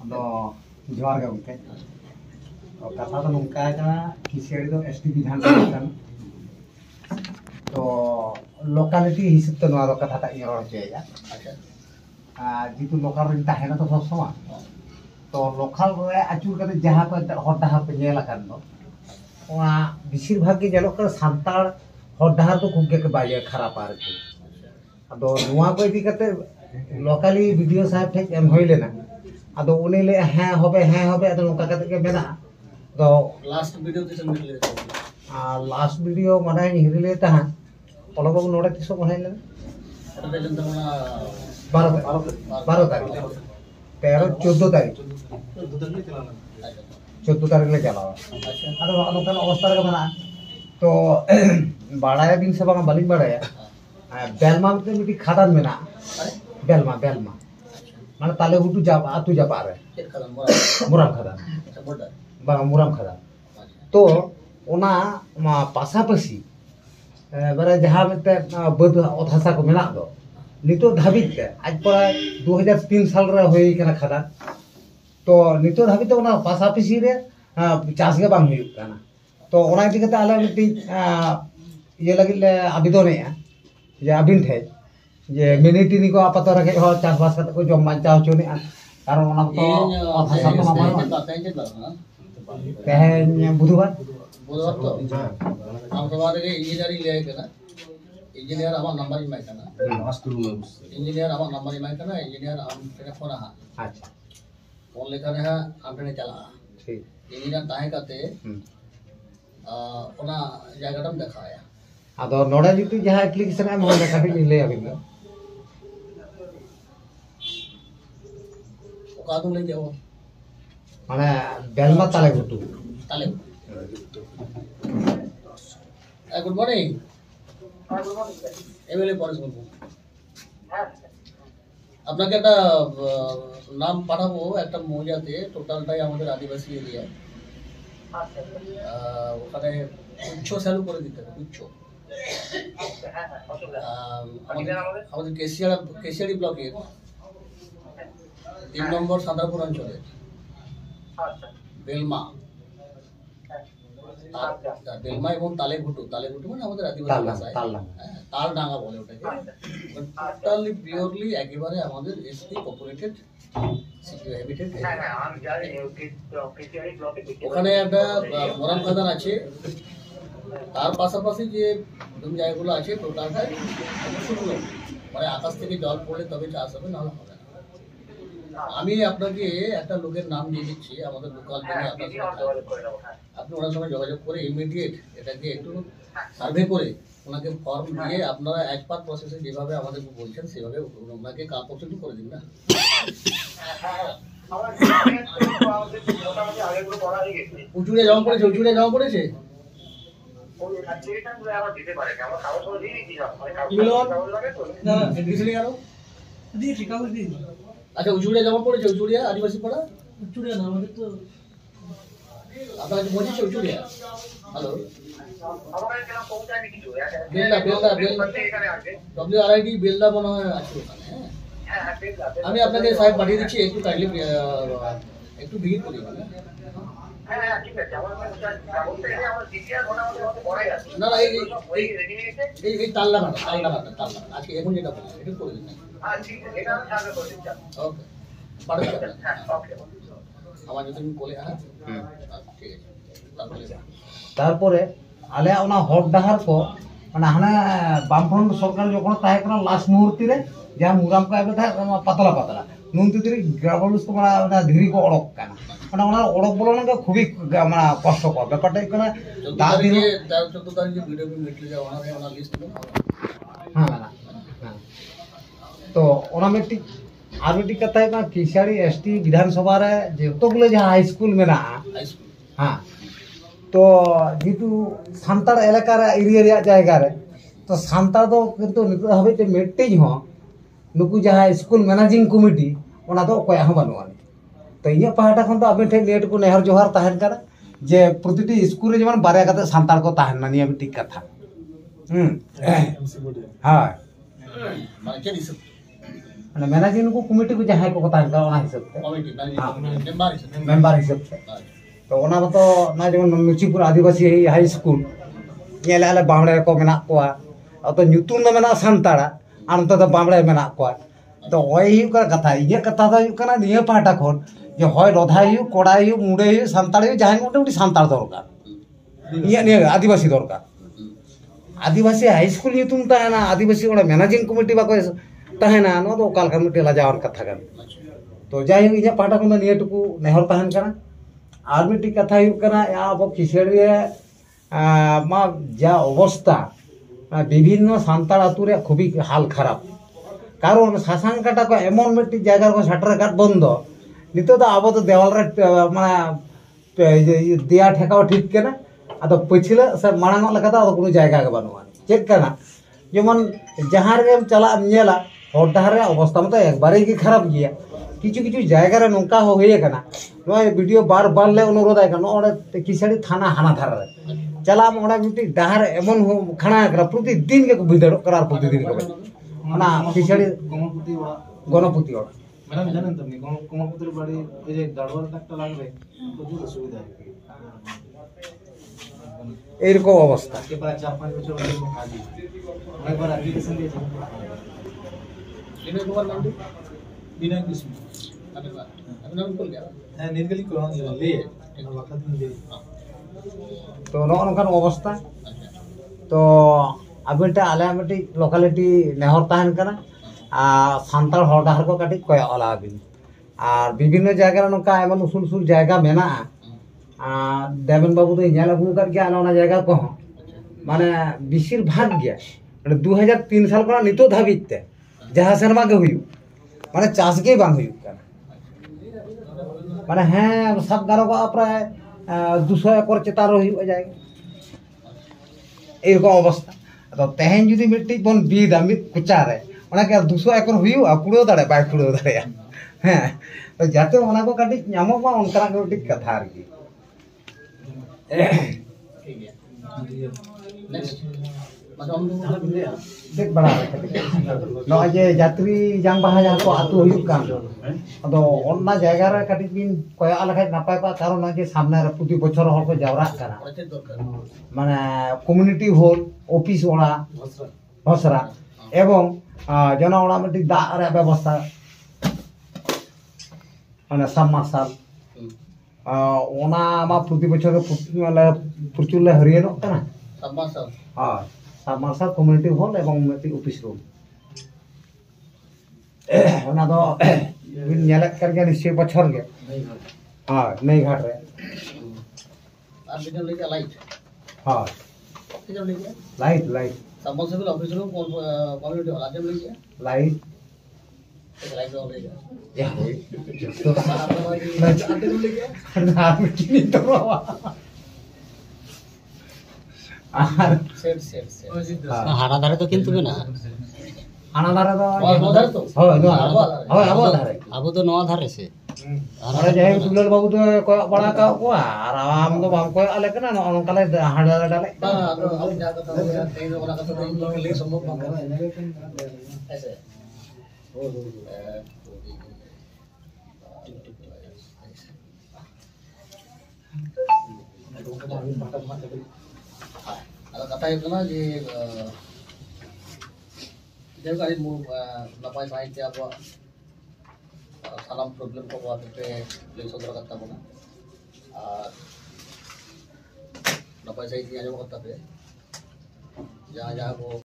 ᱟᱫᱚ ᱡᱚᱦᱟᱨ ᱜᱮ ᱜᱚᱢᱠᱮ ᱠᱟᱛᱷᱟ ᱫᱚ ᱱᱚᱝᱠᱟ ᱠᱟᱱᱟ ᱠᱤᱥᱟᱹᱲ ᱫᱚ ᱮᱥᱴᱤ ᱵᱤᱫᱷᱟᱱ ᱠᱟᱱᱟ तो लोकालिटी हिसाब से नवा कथा टा ᱤᱧ ᱨᱚᱲ ᱦᱚᱪᱚᱭᱮᱫᱟ जेतु लोकल ᱨᱮ ᱛᱟᱦᱮᱱᱟ तो सब समय तो लोकल रे आचुर कते जहां को हर डाहार पे नेला कान दो ओना बेसिर भाग के जलो कर सांताल हर डाहार तो खूब के बाजे खराब आर के अदो नवा को इदी कते लोकली वीडियो साहब ठे एम होई लेना अदो उनी ले हां होबे अदो नोका कते के मेना तो लास्ट वीडियो किस मिले लास्ट वीडियो माने हिरि ले ता पलो बाबू नोडे किसो बनाई ले अरे जंत मना 12 तारीख 13 14 तारीख 14 तारीख ले चला अदो नोकन अवस्था रे बना तो बाड़ाया दिन से बांगा बालिंग बाड़ाया बेलमा में मिटी खादान मेना बेलमा माने ताले हुटू जा आतू जा पारे मुराम खादान बांगा मुराम खादान तो ओना पासापासी बारे जहाँ मिलते बद अधासा को मेना दो नितो धाबित ते आज प्राय 2003 साल रे होई कना खादान तो नितो धाबित ओना पासापासी रे चास गे बांग हुई काना तो ओना इति कते आले मिटी ये लगिल ले आवेदन है जे अबिन थे जे मिनिटी नि को आपात रखे हो चास बास कते को जम बांचा होचोनी कारण ओना तो अधासा को मामा तेहेन बुधवार तो हम तुम्हारे के इंजीनियरिंग ले के ना इंजीनियर आमा नंबर इमाय कना इंजीनियर आमा नंबर इमाय कना इंजीनियर हम तेरे फोन आ अच्छा फोन लेकर है हम तेरे चला ठीक इंजीनियर ताहे काते ओना जगह दिखाया आदो नोडा जितु जहां एप्लीकेशन एम होले काटी ले आबिन ओका तुम ले जाओ माने बेलमा ताले गुटू गुड मॉर्निंग एमएलए পরেশ বলবো আপনাকে একটা নাম পাঠাবো একটা মৌজাতে টোটালটাই আমাদের আদিবাসী এরিয়া ওখানে উচ্চ চালু করে দিতে হবে উচ্চ আমাদের কেশিয়াড়ি ব্লকের 3 নম্বর সান্দারপুর অঞ্চলে বেলমা बेलमा এবং তালে ঘুটু মানে আমাদের আদিবাসী ভাষায় তাল ডাঙ্গা বলে ওটাকে টোটালি পিওরলি একেবারে আমাদের এসটি পপুলেটেড সিটি হ্যাবিটেট ওখানে একটা মোরাম খাদান আছে তার পাশাপাশি যে জমি জায়গাগুলো আছে টোটালটাই শুকনো মানে আকাশ থেকে জল পড়লে তবে চাষ হবে না হবে না আমি আপনাকে একটা লোকের নাম দিয়ে দিচ্ছি আমাদের লোকাল আপনি ওনার সঙ্গে যোগাযোগ করে ইমিডিয়েট এটাকে একটু সার্ভে করে ওনাকে ফর্ম দিয়ে আপনারা অ্যাজ পার প্রসেসে যেভাবে আমাদের বলছেন সেভাবে ওনাকে কাগজ একটু করে দিন না উঁচুড়ে জমা পড়েছে अच्छा उचुड़िया जमा पड़े उचुड़िया आदिवासी पड़ा उचुड़िया ना আমাদের তো আপনারা কি বলছেন উচুড়িয়া হ্যালো আমাদের কেন পৌঁছায়নি কিছু বেলদা এখানে আছে ডব্লিউআরআইডি বেলদা মনে হয় আছে ওখানে হ্যাঁ বেলদা আমি আপনাকে সাহেব পাঠিয়ে দিচ্ছি একটু কাইন্ডলি একটু ভিজিট করে দিন হ্যাঁ ঠিক আছে আমার বলতে গেলে আমার ডিটিআর মোটামুটি বড়াই আছে না এই তাল্লা আজকে এখন যেটা বললাম এটা করে দিন हाँ ठीक है এটা আমি সার্ভে করে দিচ্ছি ওকে পারে হ্যাঁ ওকে আমার যদি তুমি বলে হ্যাঁ ঠিক আছে তারপরে আলে ওনা হট ডাহার কো মানে হানা বামফ্রন্ট সরকার যখন তাহে কোন লাস্ট মুহূর্তে রে যা মুরাম কা আবে থাকে পাতলা নুন তিতরি গ্রাভলস কো মানে ধীরি কো অড়ক কানা মানে ওনা অড়ক বলো না খুবই মানে কষ্টকর ব্যাপারটা এখানে দাদা দিয়ে 14 তারিখ যে ভিডিও মিটলে যা ওনা লিস্ট হ্যাঁ तो ओनामेटिक आरमेटिक कथा है किसाड़ी एसटी विधानसभा रे जेतोगुलो जहां हाई स्कूल में ना हां तो जेतु सांतार एलाका रे एरिया रे जायगा रे तो सांतार दो किंतु नितो हबे ते मेटेज हो नुकु जहां स्कूल मैनेजिंग कमिटी ओना दो कोया हो बनुआ तो इया पहाटा खन तो अबे ठे नेट को नेहर जोहार ताहन करा जे प्रतिटी स्कूल रे जमन बारे कते सांतार को ताहन ना निया मिटिक कथा हां माने के माने मैनेजिंग को कमिटी को जहां को तान का ओना हिसाब ते कमिटी मेंबर हिसाब ते तो ओना तो ना जेमन नुचीपुर आदिवासी हाई स्कूल ये ले बामड़े को मेना को तो ᱧᱩᱛᱩᱢ ᱫᱚ ᱢᱮᱱᱟᱜ ᱥᱟᱱᱛᱟᱲᱟ ᱟᱨ ᱱᱚᱛᱮ ᱫᱚ ᱵᱟᱢᱲᱮ ᱢᱮᱱᱟᱜ ᱠᱚᱣᱟ ᱛᱚ ᱦᱚᱭ ᱦᱩᱭᱩᱜ ᱠᱟᱱᱟ ᱠᱟᱛᱷᱟ ᱤᱧᱟᱹᱜ ᱠᱟᱛᱷᱟ ᱫᱚ ᱦᱩᱭᱩᱜ ᱠᱟᱱᱟ ᱱᱤᱭᱟᱹ ᱯᱟᱦᱴᱟ ᱠᱷᱚᱱ ᱡᱮ ᱦᱚᱭ ᱨᱚᱫᱷᱟᱭ ᱦᱩᱭᱩᱜ ᱠᱚᱲᱟᱭ ᱦᱩᱭᱩᱜ ᱢᱩᱰᱟᱹ ᱦᱩᱭᱩᱜ ᱥᱟᱱᱛᱟᱲ ᱦᱩᱭᱩᱜ ᱡᱟᱦᱟᱸᱭ ᱢᱚᱴᱟᱢᱩᱴᱤ ᱥᱟᱱᱛᱟᱲ ᱫᱚᱨᱠᱟর ᱤᱧᱟᱹᱜ ᱱᱤᱭᱟᱹ आदिवासी दरकार आदिवासी हाई स्कूल ᱧᱩᱛᱩᱢ ᱛᱟᱦᱮᱱᱟ आदिवासी ᱚᱸᱰᱮ ᱢᱮᱱᱮजिंग कमिटी ᱵᱟᱠᱚ ᱛᱟᱦᱮᱱᱟ ᱱᱚᱣᱟ ᱫᱚ ᱚᱠᱟ ᱞᱮᱠᱟ ᱢᱤᱫᱴᱮᱱ ᱞᱟᱡᱟᱣᱟᱱ ᱠᱟᱛᱷᱟ ᱠᱟᱱᱟ तो ᱡᱟᱭᱦᱳᱠ ᱤᱧᱟᱹᱜ ᱯᱟᱦᱴᱟ ᱠᱷᱚᱱ ᱫᱚ ᱱᱤᱭᱟᱹ ᱴᱩᱠᱩ ᱱᱮᱦᱚᱨ ᱛᱟᱦᱮᱱ ᱠᱟᱱᱟ ᱟᱨ ᱢᱤᱫᱴᱤᱡ ᱠᱟᱛᱷᱟ ᱦᱩᱭᱩᱜ ᱠᱟᱱᱟ ᱟᱵᱚ ᱠᱤᱥᱟᱹᱬᱤ मा जा अवस्था विभिन्न सान्ताड़ आतु रे खूबी हाल खराब कारण सासांग काटा को एमन मिट्टी जायगा को सटर काट बंद नितो तो अब तो देवाल रे माने दिया ठेकाव ठीक केना अदो पछिला से मांग लगा तो कोनो जायगा के बानुआ चेक करना जेमन जहां रे चला नेला हर डहार रे अवस्था मत एकबारे की खराब गया किछु किछु जायगा रे नोंका हो होये कना नोय वीडियो बार बार ले अनुरोध आय कना ओडे किसाड़ी थाना हाना धार रे चला मोड़ा मिट्टी डहार एमन हो खाना करा प्रतिदिन के भिदड़ करा प्रतिदिन के ना किसाड़ी गणपति ओड़ा मैडम জানেন তো আপনি কমলপুরের বাড়ি ওই যে গাড়ওয়াল একটা লাগবে প্রচুর অসুবিধা এরকম অবস্থা আজকে প্রায় 4-5 বছর হলো কাজ অনেকবার অ্যাপ্লিকেশন দিয়েছি বিনয় কুমার মান্ডি বিনয় কৃষ্ণ আপনি নাম বল গয়া হ্যাঁ নির্গলি কোন ले वक्त दिन ले तो नौन अवस्था तो अबेटा आले मिट्टी लोकालिटी नेहर तहन कना सान्ताड़ हर डाहर को काटी कय अला बिन और विभिन्न जायगा नोका एमन उसूल उसूल जायगा मेना देवन बाबू तो इन्हें लगू करके आना ना जायगा को माने बिशिर भाग गया 2003 साल को नितो धाबित जहाँ सेरमा के हुई माने चाष के बांग हुई माने हैं सब गारों को प्राय 200 एकड़ चेतार हो जाएगा एरकम अवस्था तो तेहन जुदी मिट्टी बन बीदा मिट कुचा रे ओना के 200 एकड़ हुई कुड़ो दाड़े बाय कुड़ो दाड़े हैं तो जाते ओना को काटी नामो मा उनकरा के मिट्टी कथा रही नेक्स्ट मतलब देख बड़ा नो जे यात्री जांग बाहा जहां को आतु हुई कान अदो ओन्ना जायगा रे काटी बिन कोय आलखा नापाय पा कारण जे सामने रे प्रति बछर हर को जावरा करा माने कम्युनिटी हॉल ऑफिस ओड़ा भसरा एवं जना ओड़ा मिट्टी दा रे व्यवस्था माने सबमार्शल ओना मा प्रति बछर प्रचुर ले हरियनो कना सबमार्शल हां सबमार्शल कम्युनिटी हॉल एवं मिट्टी ऑफिस रूम ओना दो बिन नेलक करके निश्चय बछर के हां नई घाट रे আর বিজন লেগে লাইট हां বিজন লেগে light light submersible office room community hall आजम লেগে लाइट लाइट লেগে या होई तो आजम লেগে ना मिट्टी तो सेट सेट सेट हाना धारे तो किंतु ना हाना धारे तो नो धारे तो होय नो होय आबो धारे अब तो नवा धारे से अरे जाय दुलाल बाबू तो कोय बड़ा का को आर आम तो बाम कोय आले कना न काले हाडा डाले बा अब जा का तो तेज वाला का तो इन लोग के लिए संभव ना ऐसे ada kata itu na je dia kali mu napai sai te apa salam problem ko buat te le sodra kata bona napai sai dia aja kata pe ja ja ko